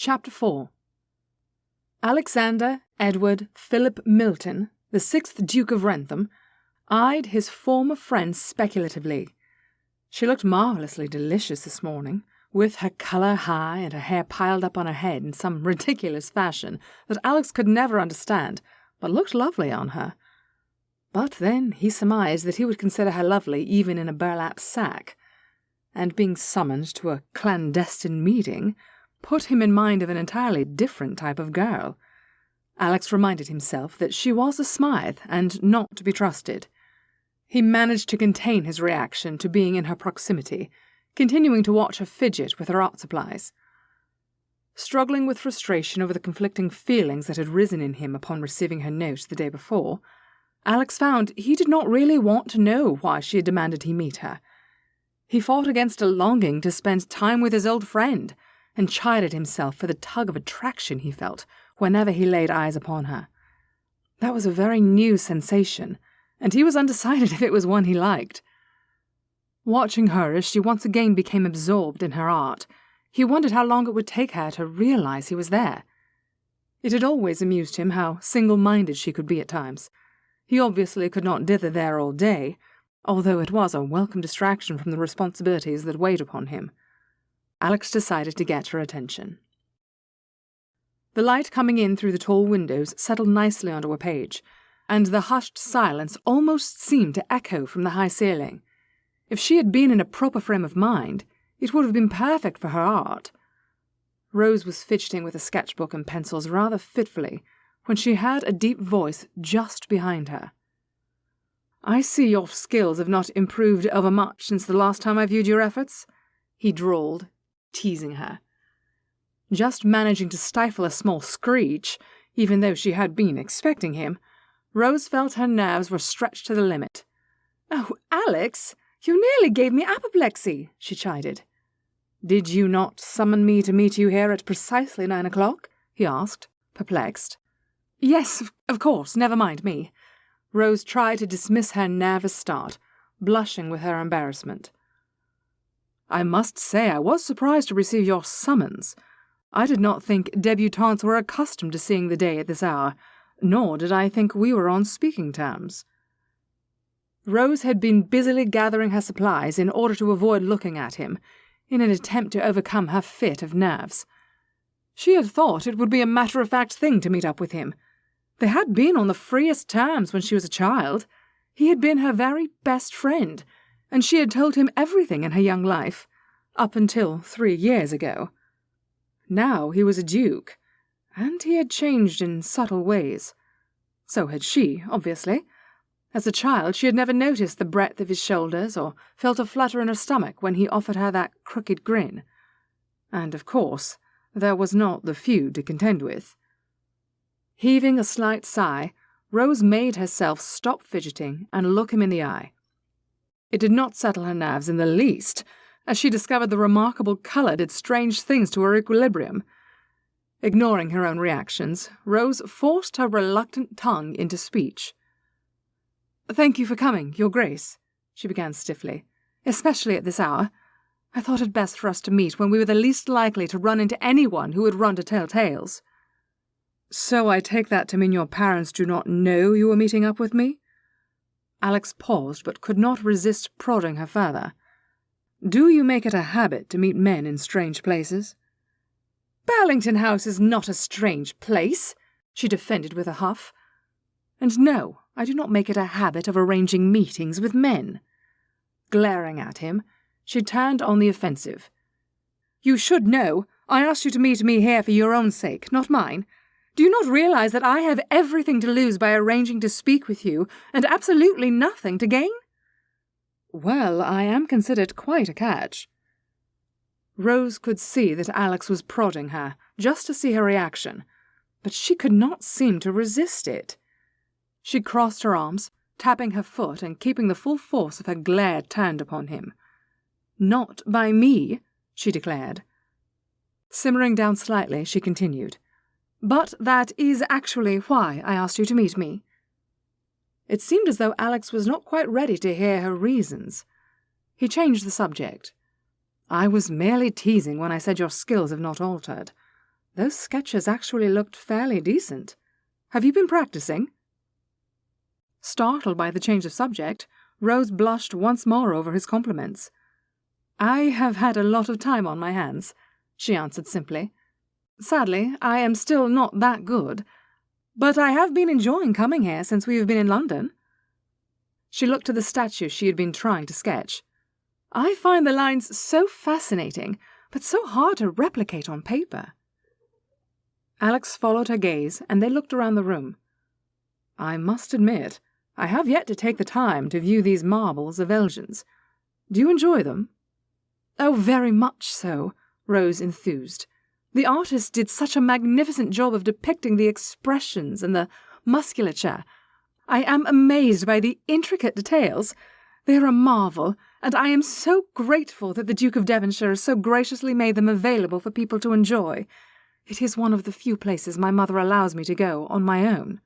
Chapter 4. Alexander Edward Philip Milton, the 6th Duke of Wrentham, eyed his former friend speculatively. She looked marvellously delicious this morning, with her colour high and her hair piled up on her head in some ridiculous fashion that Alex could never understand, but looked lovely on her. But then he surmised that he would consider her lovely even in a burlap sack, and being summoned to a clandestine meeting put him in mind of an entirely different type of girl. Alex reminded himself that she was a Smythe and not to be trusted. He managed to contain his reaction to being in her proximity, continuing to watch her fidget with her art supplies. Struggling with frustration over the conflicting feelings that had risen in him upon receiving her note the day before, Alex found he did not really want to know why she had demanded he meet her. He fought against a longing to spend time with his old friend, and chided himself for the tug of attraction he felt whenever he laid eyes upon her. That was a very new sensation, and he was undecided if it was one he liked. Watching her as she once again became absorbed in her art, he wondered how long it would take her to realize he was there. It had always amused him how single-minded she could be at times. He obviously could not dither there all day, although it was a welcome distraction from the responsibilities that weighed upon him. Alex decided to get her attention. The light coming in through the tall windows settled nicely onto a page, and the hushed silence almost seemed to echo from the high ceiling. If she had been in a proper frame of mind, it would have been perfect for her art. Rose was fidgeting with a sketchbook and pencils rather fitfully when she heard a deep voice just behind her. "I see your skills have not improved overmuch since the last time I viewed your efforts," he drawled, teasing her. Just managing to stifle a small screech, even though she had been expecting him, Rose felt her nerves were stretched to the limit. "Oh, Alex, you nearly gave me apoplexy," she chided. "Did you not summon me to meet you here at precisely 9 o'clock?" he asked, perplexed. "Yes, of course, never mind me." Rose tried to dismiss her nervous start, blushing with her embarrassment. "I must say I was surprised to receive your summons. I did not think debutantes were accustomed to seeing the day at this hour, nor did I think we were on speaking terms." Rose had been busily gathering her supplies in order to avoid looking at him, in an attempt to overcome her fit of nerves. She had thought it would be a matter-of-fact thing to meet up with him. They had been on the freest terms when she was a child. He had been her very best friend, and she had told him everything in her young life, up until 3 years ago. Now he was a duke, and he had changed in subtle ways. So had she, obviously. As a child, she had never noticed the breadth of his shoulders or felt a flutter in her stomach when he offered her that crooked grin. And, of course, there was not the feud to contend with. Heaving a slight sigh, Rose made herself stop fidgeting and look him in the eye. It did not settle her nerves in the least, as she discovered the remarkable colour did strange things to her equilibrium. Ignoring her own reactions, Rose forced her reluctant tongue into speech. "Thank you for coming, Your Grace," she began stiffly, "especially at this hour. I thought it best for us to meet when we were the least likely to run into anyone who would run to tell tales." "So I take that to mean your parents do not know you were meeting up with me?" Alex paused, but could not resist prodding her further. "Do you make it a habit to meet men in strange places?" "Burlington House is not a strange place," she defended with a huff. "And no, I do not make it a habit of arranging meetings with men." Glaring at him, she turned on the offensive. "You should know. I asked you to meet me here for your own sake, not mine. Do you not realize that I have everything to lose by arranging to speak with you, and absolutely nothing to gain?" "Well, I am considered quite a catch." Rose could see that Alex was prodding her, just to see her reaction, but she could not seem to resist it. She crossed her arms, tapping her foot and keeping the full force of her glare turned upon him. "Not by me," she declared. Simmering down slightly, she continued. "But that is actually why I asked you to meet me." It seemed as though Alex was not quite ready to hear her reasons. He changed the subject. "I was merely teasing when I said your skills have not altered. Those sketches actually looked fairly decent. Have you been practicing?" Startled by the change of subject, Rose blushed once more over his compliments. "I have had a lot of time on my hands," she answered simply. "Sadly, I am still not that good, but I have been enjoying coming here since we have been in London." She looked at the statue she had been trying to sketch. "I find the lines so fascinating, but so hard to replicate on paper." Alex followed her gaze, and they looked around the room. "I must admit, I have yet to take the time to view these marbles of Elgin's. Do you enjoy them?" "Oh, very much so," Rose enthused. "The artist did such a magnificent job of depicting the expressions and the musculature. I am amazed by the intricate details. They are a marvel, and I am so grateful that the Duke of Devonshire has so graciously made them available for people to enjoy. It is one of the few places my mother allows me to go on my own."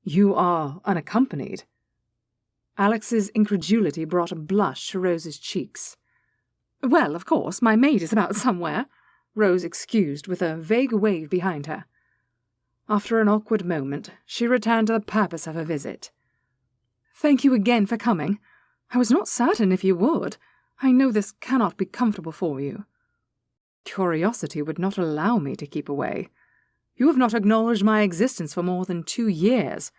"You are unaccompanied?" Alex's incredulity brought a blush to Rose's cheeks. "Well, of course, my maid is about somewhere," Rose excused with a vague wave behind her. After an awkward moment, she returned to the purpose of her visit. "Thank you again for coming. I was not certain if you would. I know this cannot be comfortable for you." "Curiosity would not allow me to keep away. You have not acknowledged my existence for more than 2 years,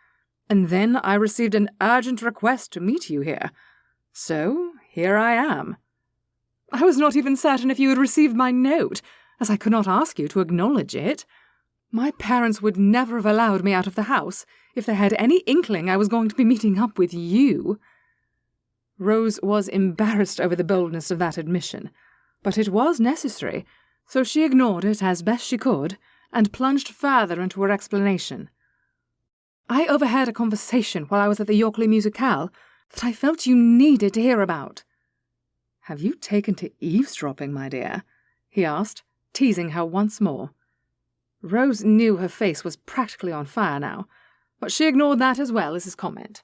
and then I received an urgent request to meet you here. So here I am." "I was not even certain if you had received my note, as I could not ask you to acknowledge it. My parents would never have allowed me out of the house if they had any inkling I was going to be meeting up with you." Rose was embarrassed over the boldness of that admission, but it was necessary, so she ignored it as best she could and plunged further into her explanation. "I overheard a conversation while I was at the Yorkley Musicale that I felt you needed to hear about." "Have you taken to eavesdropping, my dear?" he asked, teasing her once more. Rose knew her face was practically on fire now, but she ignored that as well as his comment.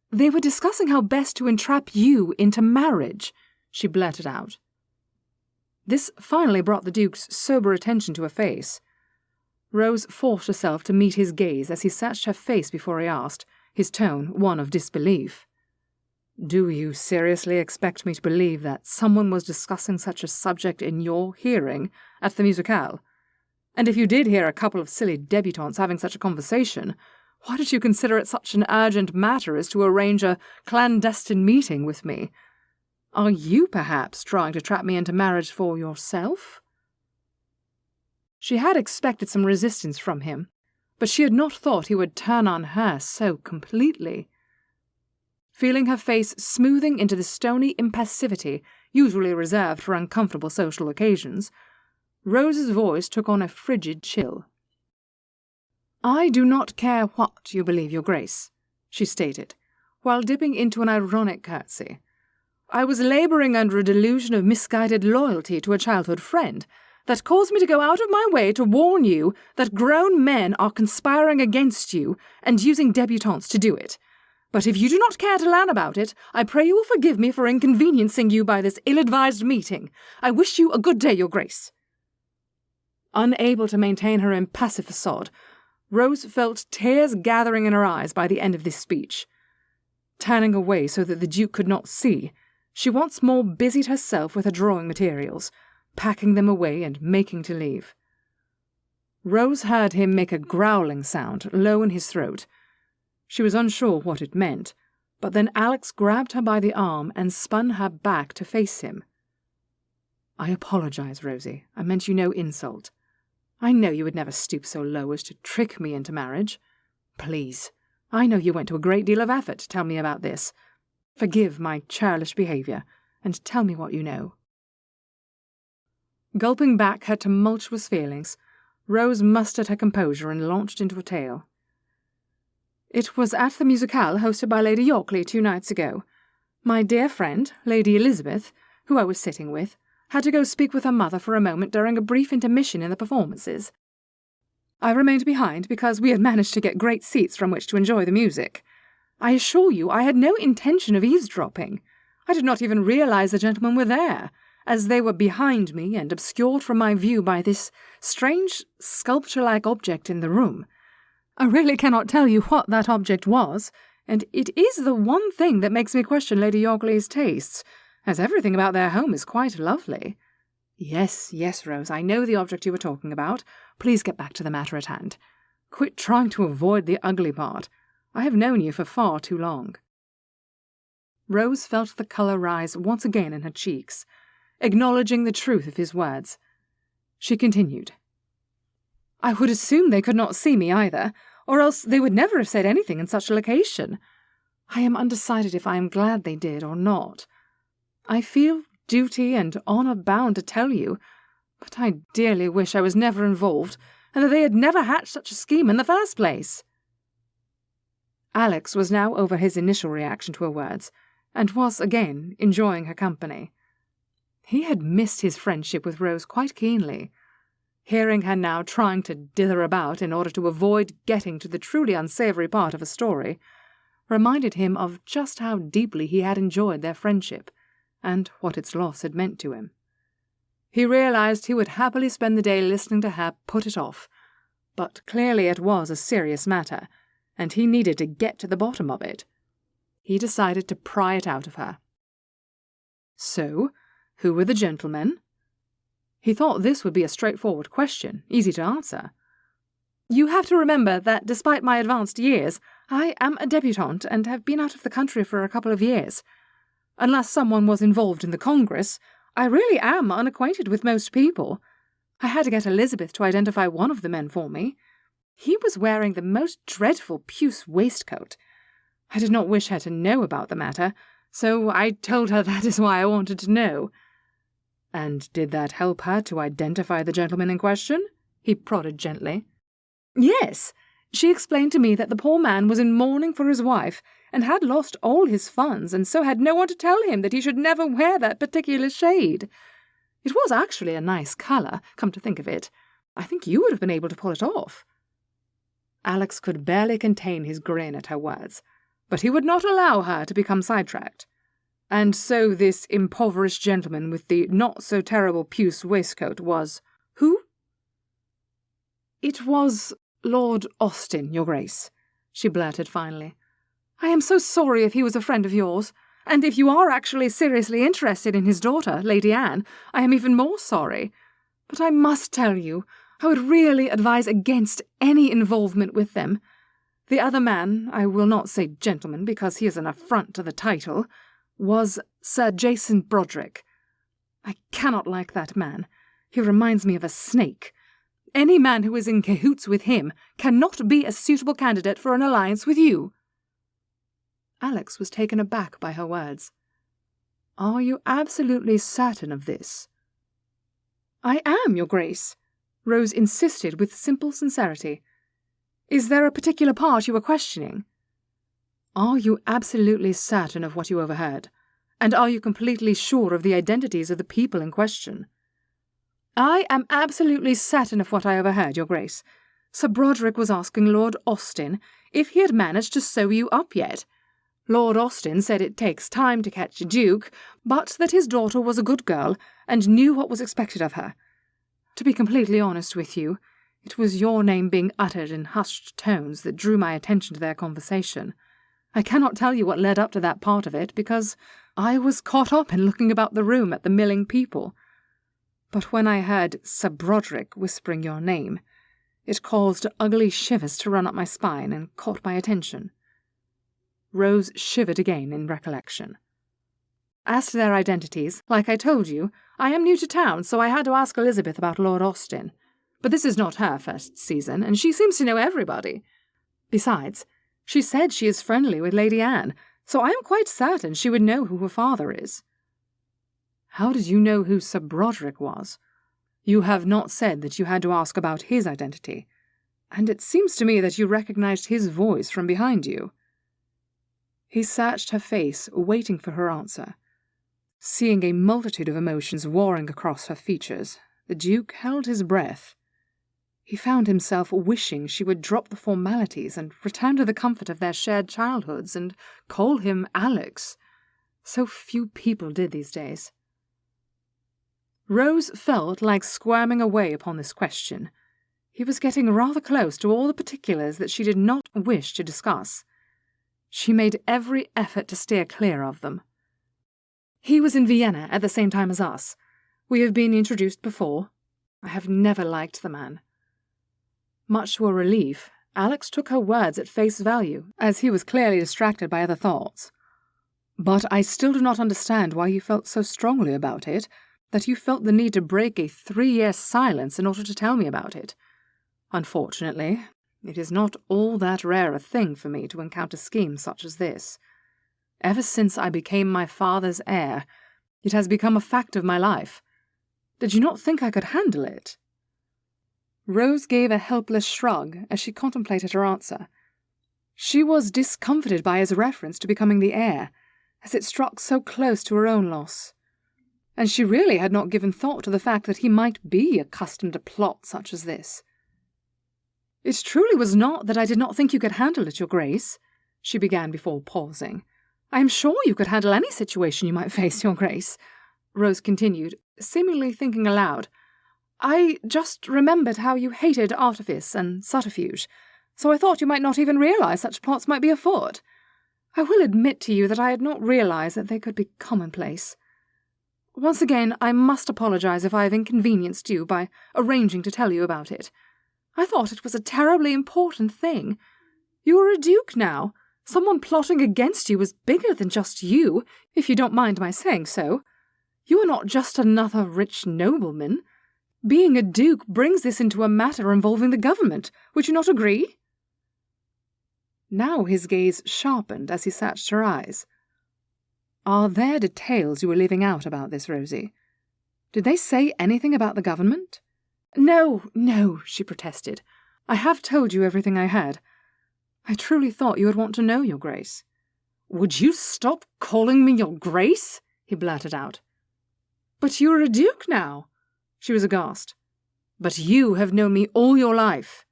"They were discussing how best to entrap you into marriage," she blurted out. This finally brought the Duke's sober attention to her face. Rose forced herself to meet his gaze as he searched her face before he asked, his tone one of disbelief. "Do you seriously expect me to believe that someone was discussing such a subject in your hearing at the musicale? And if you did hear a couple of silly debutantes having such a conversation, why did you consider it such an urgent matter as to arrange a clandestine meeting with me? Are you perhaps trying to trap me into marriage for yourself?" She had expected some resistance from him, but she had not thought he would turn on her so completely. Feeling her face smoothing into the stony impassivity usually reserved for uncomfortable social occasions, Rose's voice took on a frigid chill. "I do not care what you believe, Your Grace," she stated, while dipping into an ironic curtsy. "I was labouring under a delusion of misguided loyalty to a childhood friend that caused me to go out of my way to warn you that grown men are conspiring against you and using debutantes to do it. But if you do not care to learn about it, I pray you will forgive me for inconveniencing you by this ill-advised meeting. I wish you a good day, Your Grace." Unable to maintain her impassive facade, Rose felt tears gathering in her eyes by the end of this speech. Turning away so that the Duke could not see, she once more busied herself with her drawing materials, packing them away and making to leave. Rose heard him make a growling sound low in his throat. She was unsure what it meant, but then Alex grabbed her by the arm and spun her back to face him. "I apologize, Rosie. I meant you no insult. I know you would never stoop so low as to trick me into marriage. Please, I know you went to a great deal of effort to tell me about this. Forgive my churlish behaviour, and tell me what you know." Gulping back her tumultuous feelings, Rose mustered her composure and launched into a tale. "It was at the musicale hosted by Lady Yorkley 2 nights ago. My dear friend, Lady Elizabeth, who I was sitting with, had to go speak with her mother for a moment during a brief intermission in the performances. I remained behind because we had managed to get great seats from which to enjoy the music. I assure you I had no intention of eavesdropping. I did not even realize the gentlemen were there, as they were behind me and obscured from my view by this strange sculpture-like object in the room. I really cannot tell you what that object was, and it is the one thing that makes me question Lady Yawgley's tastes, as everything about their home is quite lovely. Yes, Rose, I know the object you were talking about. Please get back to the matter at hand. Quit trying to avoid the ugly part. I have known you for far too long." Rose felt the colour rise once again in her cheeks, acknowledging the truth of his words. She continued, "I would assume they could not see me either, or else they would never have said anything in such a location. I am undecided if I am glad they did or not. I feel duty and honour bound to tell you, but I dearly wish I was never involved, and that they had never hatched such a scheme in the first place." Alex was now over his initial reaction to her words, and was again enjoying her company. He had missed his friendship with Rose quite keenly. Hearing her now trying to dither about in order to avoid getting to the truly unsavoury part of a story reminded him of just how deeply he had enjoyed their friendship, and what its loss had meant to him. He realized he would happily spend the day listening to her put it off, but clearly it was a serious matter, and he needed to get to the bottom of it. He decided to pry it out of her. "So, who were the gentlemen?" He thought this would be a straightforward question, easy to answer. "You have to remember that despite my advanced years, I am a debutante and have been out of the country for a couple of years. Unless someone was involved in the Congress, I really am unacquainted with most people. I had to get Elizabeth to identify one of the men for me. He was wearing the most dreadful puce waistcoat. I did not wish her to know about the matter, so I told her that is why I wanted to know." "And did that help her to identify the gentleman in question?" he prodded gently. "Yes. She explained to me that the poor man was in mourning for his wife, and had lost all his funds, and so had no one to tell him that he should never wear that particular shade. It was actually a nice colour, come to think of it. I think you would have been able to pull it off." Alex could barely contain his grin at her words, but he would not allow her to become sidetracked. "And so this impoverished gentleman with the not-so-terrible puce waistcoat was who?" "It was Lord Austen, Your Grace," she blurted finally. "I am so sorry if he was a friend of yours, and if you are actually seriously interested in his daughter, Lady Anne, I am even more sorry. But I must tell you, I would really advise against any involvement with them. The other man, I will not say gentleman because he is an affront to the title, was Sir Jason Broderick. I cannot like that man. He reminds me of a snake. Any man who is in cahoots with him cannot be a suitable candidate for an alliance with you." Alex was taken aback by her words. "Are you absolutely certain of this?" "I am, Your Grace," Rose insisted with simple sincerity. "Is there a particular part you are questioning?" "Are you absolutely certain of what you overheard? And are you completely sure of the identities of the people in question?" "I am absolutely certain of what I overheard, Your Grace. Sir Broderick was asking Lord Austen if he had managed to sew you up yet. Lord Austen said it takes time to catch a duke, but that his daughter was a good girl and knew what was expected of her. To be completely honest with you, it was your name being uttered in hushed tones that drew my attention to their conversation. I cannot tell you what led up to that part of it, because I was caught up in looking about the room at the milling people. But when I heard Sir Broderick whispering your name, it caused ugly shivers to run up my spine and caught my attention." Rose shivered again in recollection. "As to their identities, like I told you, I am new to town, so I had to ask Elizabeth about Lord Austen. But this is not her first season, and she seems to know everybody. Besides, she said she is friendly with Lady Anne, so I am quite certain she would know who her father is." "How did you know who Sir Broderick was? You have not said that you had to ask about his identity, and it seems to me that you recognized his voice from behind you." He searched her face, waiting for her answer. Seeing a multitude of emotions warring across her features, the Duke held his breath. He found himself wishing she would drop the formalities and return to the comfort of their shared childhoods and call him Alex. So few people did these days. Rose felt like squirming away upon this question. He was getting rather close to all the particulars that she did not wish to discuss. She made every effort to steer clear of them. He was in Vienna at the same time as us. We have been introduced before. I have never liked the man. Much to her relief, Alex took her words at face value, as he was clearly distracted by other thoughts. But I still do not understand why you felt so strongly about it, that you felt the need to break a 3-year silence in order to tell me about it. Unfortunately, it is not all that rare a thing for me to encounter schemes such as this. Ever since I became my father's heir, it has become a fact of my life. Did you not think I could handle it?" Rose gave a helpless shrug as she contemplated her answer. She was discomfited by his reference to becoming the heir, as it struck so close to her own loss. And she really had not given thought to the fact that he might be accustomed to plots such as this. "It truly was not that I did not think you could handle it, Your Grace," she began before pausing. "I am sure you could handle any situation you might face, Your Grace," Rose continued, seemingly thinking aloud. "I just remembered how you hated artifice and subterfuge, so I thought you might not even realize such plots might be afoot. I will admit to you that I had not realized that they could be commonplace. Once again, I must apologize if I have inconvenienced you by arranging to tell you about it. I thought it was a terribly important thing. You are a duke now. Someone plotting against you is bigger than just you, if you don't mind my saying so. You are not just another rich nobleman. Being a duke brings this into a matter involving the government. Would you not agree?" Now his gaze sharpened as he searched her eyes. "Are there details you were leaving out about this, Rosie? Did they say anything about the government?" No, she protested. "I have told you everything I had. I truly thought you would want to know, Your Grace." "Would you stop calling me Your Grace?" he blurted out. "But you are a duke now." She was aghast. "But you have known me all your life."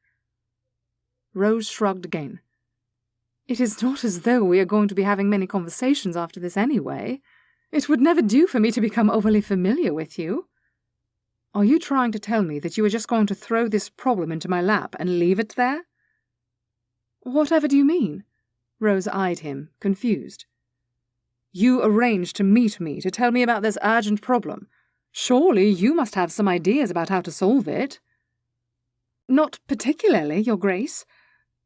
Rose shrugged again. "It is not as though we are going to be having many conversations after this anyway. It would never do for me to become overly familiar with you. Are you trying to tell me that you are just going to throw this problem into my lap and leave it there?" "Whatever do you mean?" Rose eyed him, confused. "You arranged to meet me to tell me about this urgent problem. Surely you must have some ideas about how to solve it." "Not particularly, Your Grace.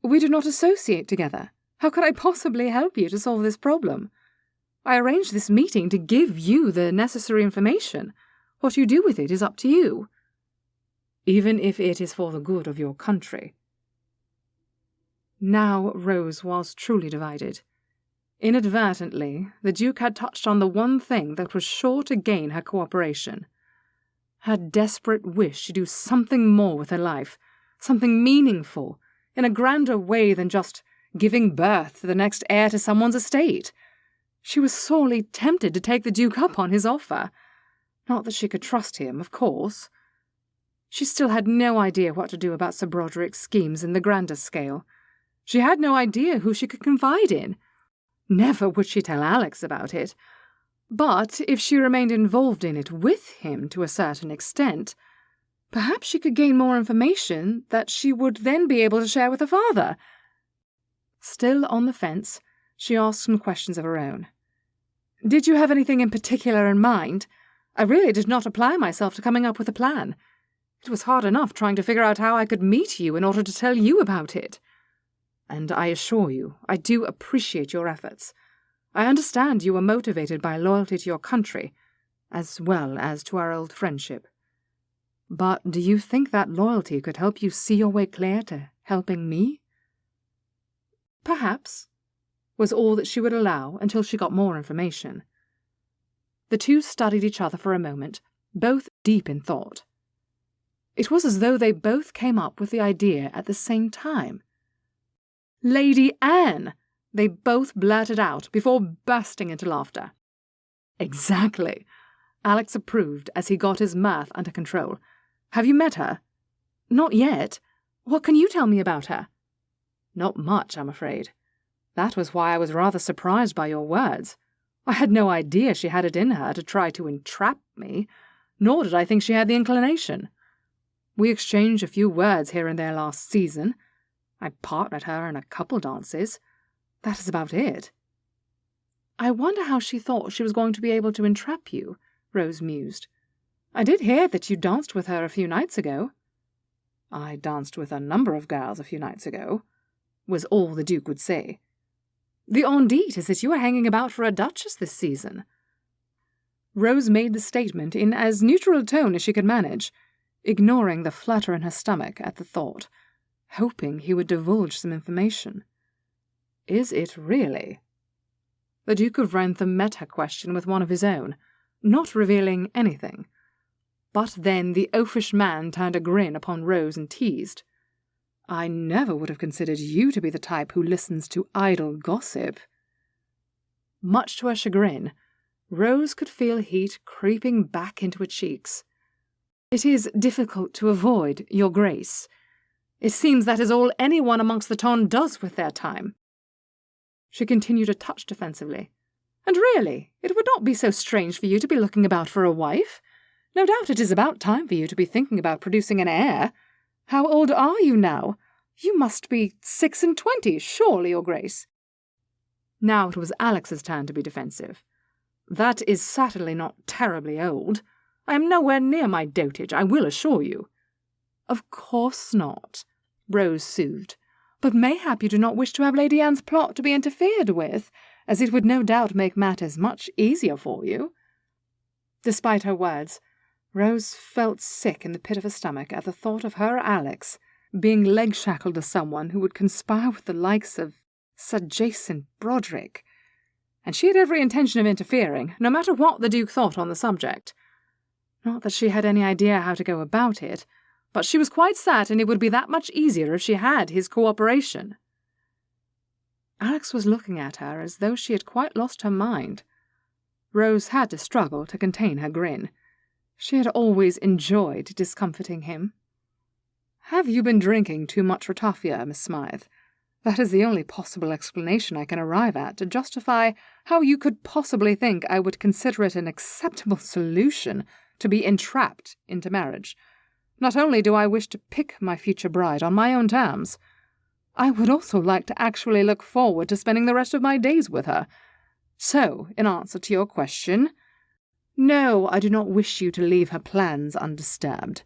We do not associate together. How could I possibly help you to solve this problem? I arranged this meeting to give you the necessary information. What you do with it is up to you." "Even if it is for the good of your country." Now Rose was truly divided. Inadvertently, the Duke had touched on the one thing that was sure to gain her cooperation. Her desperate wish to do something more with her life, something meaningful, in a grander way than just giving birth to the next heir to someone's estate. She was sorely tempted to take the Duke up on his offer. Not that she could trust him, of course. She still had no idea what to do about Sir Broderick's schemes in the grander scale. She had no idea who she could confide in. Never would she tell Alex about it. But if she remained involved in it with him to a certain extent, perhaps she could gain more information that she would then be able to share with her father. Still on the fence, she asked some questions of her own. "Did you have anything in particular in mind? I really did not apply myself to coming up with a plan. It was hard enough trying to figure out how I could meet you in order to tell you about it. And I assure you, I do appreciate your efforts. I understand you were motivated by loyalty to your country, as well as to our old friendship. But do you think that loyalty could help you see your way clear to helping me?" "Perhaps," was all that she would allow until she got more information. The two studied each other for a moment, both deep in thought. It was as though they both came up with the idea at the same time. "Lady Anne!" they both blurted out before bursting into laughter. "Exactly," Alex approved as he got his mirth under control. "Have you met her?" "Not yet. What can you tell me about her?" "Not much, I'm afraid. That was why I was rather surprised by your words. I had no idea she had it in her to try to entrap me. nor did I think she had the inclination. We exchanged a few words here and there last season. I partnered her in a couple dances. That is about it." "I wonder how she thought she was going to be able to entrap you," Rose mused. "I did hear that you danced with her a few nights ago." "I danced with a number of girls a few nights ago," was all the Duke would say. "The on dit is that you are hanging about for a duchess this season." Rose made the statement in as neutral a tone as she could manage, ignoring the flutter in her stomach at the thought, hoping he would divulge some information. "Is it really?" The Duke of Wrentham met her question with one of his own, not revealing anything. But then the oafish man turned a grin upon Rose and teased. "I never would have considered you to be the type who listens to idle gossip." Much to her chagrin, Rose could feel heat creeping back into her cheeks. "It is difficult to avoid, Your Grace. It seems that is all anyone amongst the ton does with their time." She continued a touch defensively. "And really, it would not be so strange for you to be looking about for a wife. No doubt it is about time for you to be thinking about producing an heir. How old are you now? You must be 26, surely, Your Grace." Now it was Alex's turn to be defensive. "That is certainly not terribly old. I am nowhere near my dotage, I will assure you." "Of course not," Rose soothed. "But mayhap you do not wish to have Lady Anne's plot to be interfered with, as it would no doubt make matters much easier for you." Despite her words, Rose felt sick in the pit of her stomach at the thought of her Alex being leg-shackled to someone who would conspire with the likes of Sir Jason Broderick. And she had every intention of interfering, no matter what the Duke thought on the subject. Not that she had any idea how to go about it, but she was quite certain it would be that much easier if she had his cooperation. Alex was looking at her as though she had quite lost her mind. Rose had to struggle to contain her grin. She had always enjoyed discomfiting him. "Have you been drinking too much ratafia, Miss Smythe? That is the only possible explanation I can arrive at to justify how you could possibly think I would consider it an acceptable solution to be entrapped into marriage. Not only do I wish to pick my future bride on my own terms, I would also like to actually look forward to spending the rest of my days with her. So, in answer to your question, no, I do not wish you to leave her plans undisturbed.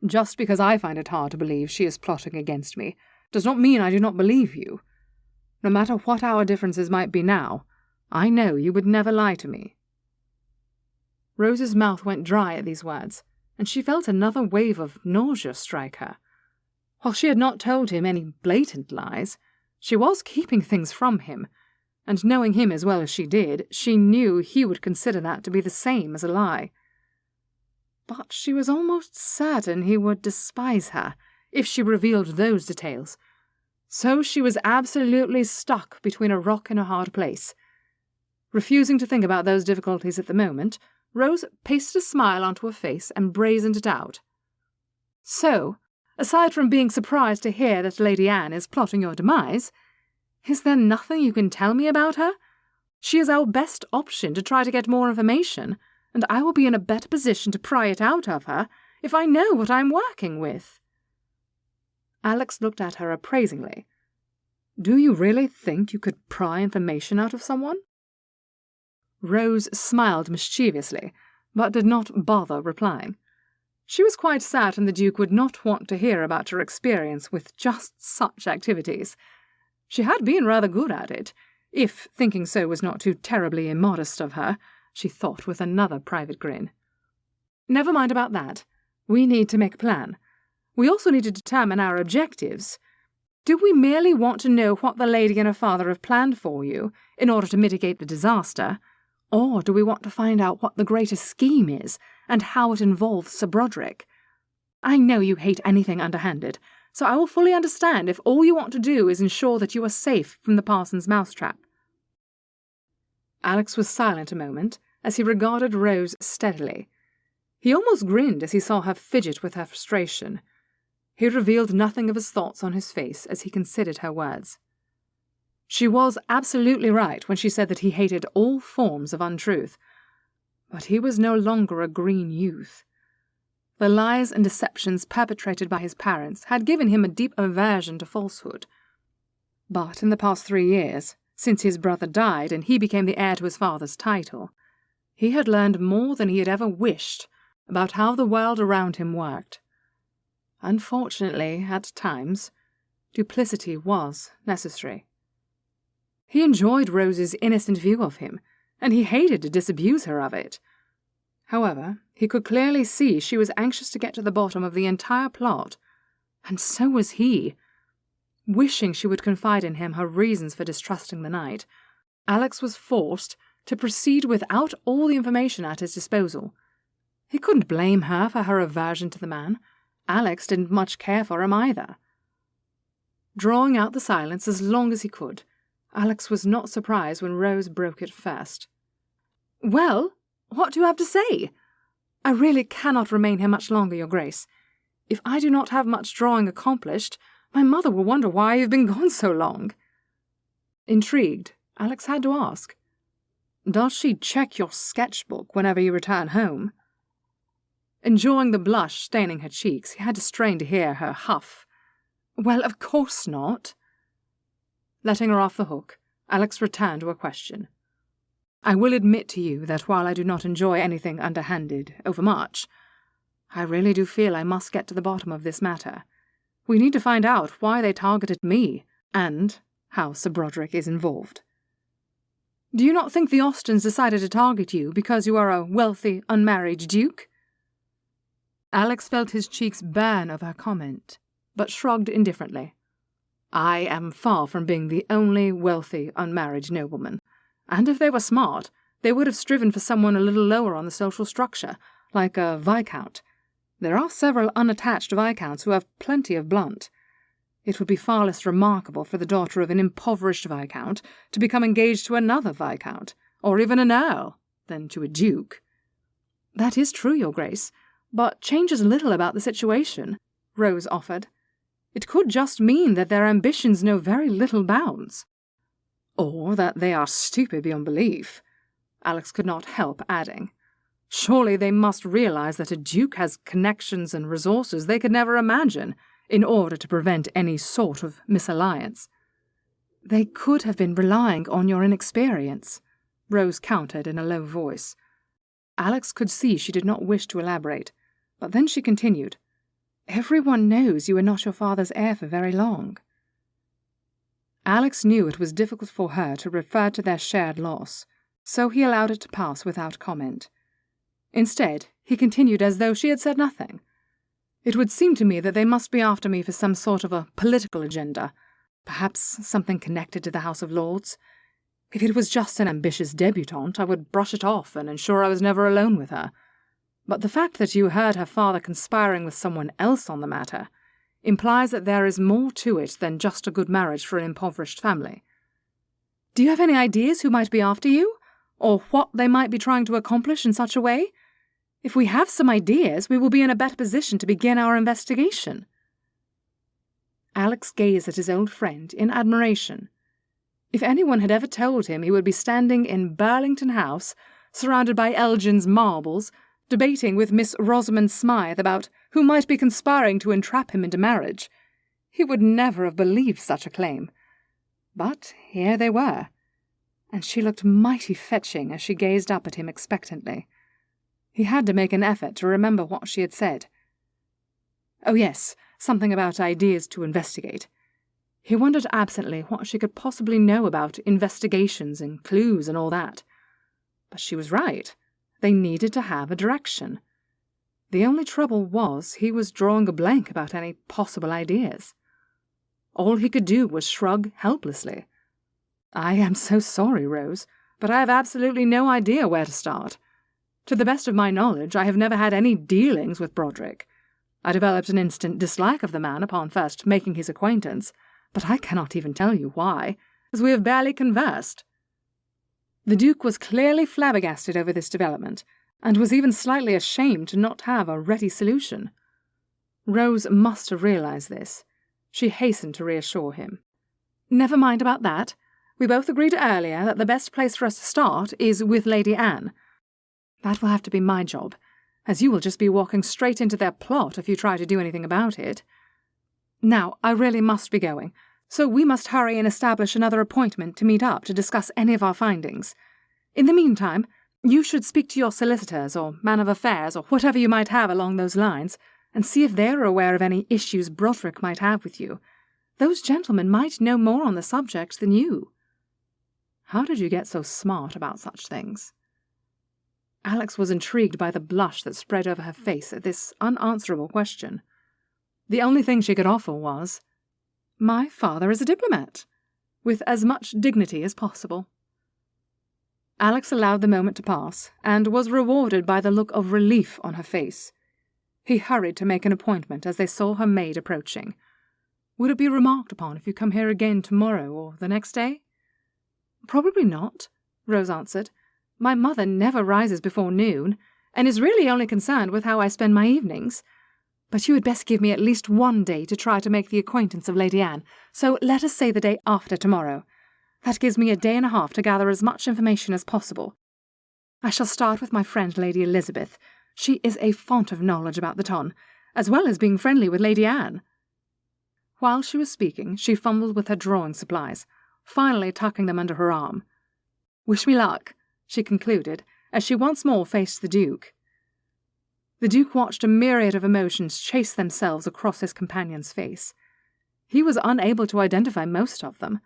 Just because I find it hard to believe she is plotting against me does not mean I do not believe you. No matter what our differences might be now, I know you would never lie to me." Rose's mouth went dry at these words, and she felt another wave of nausea strike her. While she had not told him any blatant lies, she was keeping things from him, and knowing him as well as she did, she knew he would consider that to be the same as a lie. But she was almost certain he would despise her if she revealed those details. So she was absolutely stuck between a rock and a hard place. Refusing to think about those difficulties at the moment, Rose pasted a smile onto her face and brazened it out. "So, aside from being surprised to hear that Lady Anne is plotting your demise, is there nothing you can tell me about her? She is our best option to try to get more information, and I will be in a better position to pry it out of her if I know what I am working with." Alex looked at her appraisingly. "Do you really think you could pry information out of someone?" Rose smiled mischievously, but did not bother replying. She was quite certain the Duke would not want to hear about her experience with just such activities. She had been rather good at it, if thinking so was not too terribly immodest of her, she thought with another private grin. "Never mind about that. We need to make a plan. We also need to determine our objectives. Do we merely want to know what the lady and her father have planned for you in order to mitigate the disaster, or do we want to find out what the greater scheme is and how it involves Sir Broderick? I know you hate anything underhanded, so I will fully understand if all you want to do is ensure that you are safe from the parson's mousetrap." Alex was silent a moment as he regarded Rose steadily. He almost grinned as he saw her fidget with her frustration. He revealed nothing of his thoughts on his face as he considered her words. She was absolutely right when she said that he hated all forms of untruth. But he was no longer a green youth. The lies and deceptions perpetrated by his parents had given him a deep aversion to falsehood. But in the past 3 years, since his brother died and he became the heir to his father's title, he had learned more than he had ever wished about how the world around him worked. Unfortunately, at times, duplicity was necessary. He enjoyed Rose's innocent view of him, and he hated to disabuse her of it. However, he could clearly see she was anxious to get to the bottom of the entire plot, and so was he. Wishing she would confide in him her reasons for distrusting the knight, Alex was forced to proceed without all the information at his disposal. He couldn't blame her for her aversion to the man. Alex didn't much care for him either. Drawing out the silence as long as he could, Alex was not surprised when Rose broke it first. "Well, what do you have to say? I really cannot remain here much longer, Your Grace. If I do not have much drawing accomplished, my mother will wonder why I have been gone so long." Intrigued, Alex had to ask, "Does she check your sketchbook whenever you return home?" Enjoying the blush staining her cheeks, he had to strain to hear her huff. "Well, of course not." Letting her off the hook, Alex returned to her question. "I will admit to you that while I do not enjoy anything underhanded overmuch, I really do feel I must get to the bottom of this matter. We need to find out why they targeted me, and how Sir Broderick is involved." "Do you not think the Austens decided to target you because you are a wealthy, unmarried duke?" Alex felt his cheeks burn over her comment, but shrugged indifferently. "I am far from being the only wealthy, unmarried nobleman, and if they were smart, they would have striven for someone a little lower on the social structure, like a viscount. There are several unattached viscounts who have plenty of blunt. It would be far less remarkable for the daughter of an impoverished viscount to become engaged to another viscount, or even an earl, than to a duke." "That is true, Your Grace, but changes little about the situation," Rose offered. "It could just mean that their ambitions know very little bounds." "Or that they are stupid beyond belief," Alex could not help adding. "Surely they must realize that a duke has connections and resources they could never imagine, in order to prevent any sort of misalliance." "They could have been relying on your inexperience," Rose countered in a low voice. Alex could see she did not wish to elaborate, but then she continued, "Everyone knows you were not your father's heir for very long." Alex knew it was difficult for her to refer to their shared loss, so he allowed it to pass without comment. Instead, he continued as though she had said nothing. "It would seem to me that they must be after me for some sort of a political agenda, perhaps something connected to the House of Lords. If it was just an ambitious debutante, I would brush it off and ensure I was never alone with her. But the fact that you heard her father conspiring with someone else on the matter implies that there is more to it than just a good marriage for an impoverished family. Do you have any ideas who might be after you, or what they might be trying to accomplish in such a way? If we have some ideas, we will be in a better position to begin our investigation." Alex gazed at his old friend in admiration. If anyone had ever told him he would be standing in Burlington House, surrounded by Elgin's marbles, debating with Miss Rosamond Smythe about who might be conspiring to entrap him into marriage, he would never have believed such a claim. But here they were, and she looked mighty fetching as she gazed up at him expectantly. He had to make an effort to remember what she had said. Oh yes, something about ideas to investigate. He wondered absently what she could possibly know about investigations and clues and all that. But she was right. They needed to have a direction. The only trouble was he was drawing a blank about any possible ideas. All he could do was shrug helplessly. "I am so sorry, Rose, but I have absolutely no idea where to start. To the best of my knowledge, I have never had any dealings with Broderick. I developed an instant dislike of the man upon first making his acquaintance, but I cannot even tell you why, as we have barely conversed." The Duke was clearly flabbergasted over this development, and was even slightly ashamed to not have a ready solution. Rose must have realized this. She hastened to reassure him. "Never mind about that. We both agreed earlier that the best place for us to start is with Lady Anne. That will have to be my job, as you will just be walking straight into their plot if you try to do anything about it. Now, I really must be going, so we must hurry and establish another appointment to meet up to discuss any of our findings. In the meantime, you should speak to your solicitors or man of affairs or whatever you might have along those lines, and see if they're aware of any issues Broderick might have with you. Those gentlemen might know more on the subject than you. How did you get so smart about such things? Alex was intrigued by the blush that spread over her face at this unanswerable question. The only thing she could offer was, "My father is a diplomat," with as much dignity as possible. Alex allowed the moment to pass, and was rewarded by the look of relief on her face. He hurried to make an appointment as they saw her maid approaching. "Would it be remarked upon if you come here again tomorrow or the next day?" "Probably not," Rose answered. "My mother never rises before noon, and is really only concerned with how I spend my evenings. But you had best give me at least one day to try to make the acquaintance of Lady Anne, so let us say the day after tomorrow. That gives me a day and a half to gather as much information as possible. I shall start with my friend Lady Elizabeth. She is a font of knowledge about the ton, as well as being friendly with Lady Anne." While she was speaking, she fumbled with her drawing supplies, finally tucking them under her arm. "Wish me luck," she concluded, as she once more faced the Duke. The Duke watched a myriad of emotions chase themselves across his companion's face. He was unable to identify most of them,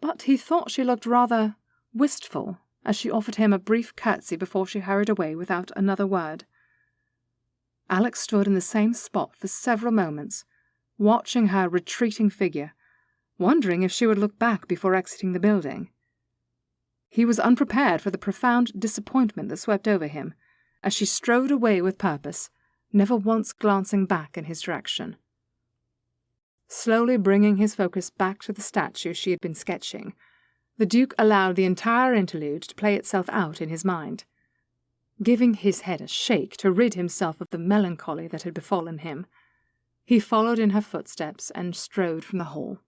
but he thought she looked rather wistful as she offered him a brief curtsy before she hurried away without another word. Alex stood in the same spot for several moments, watching her retreating figure, wondering if she would look back before exiting the building. He was unprepared for the profound disappointment that swept over him, as she strode away with purpose, never once glancing back in his direction. Slowly bringing his focus back to the statue she had been sketching, the Duke allowed the entire interlude to play itself out in his mind. Giving his head a shake to rid himself of the melancholy that had befallen him, he followed in her footsteps and strode from the hall.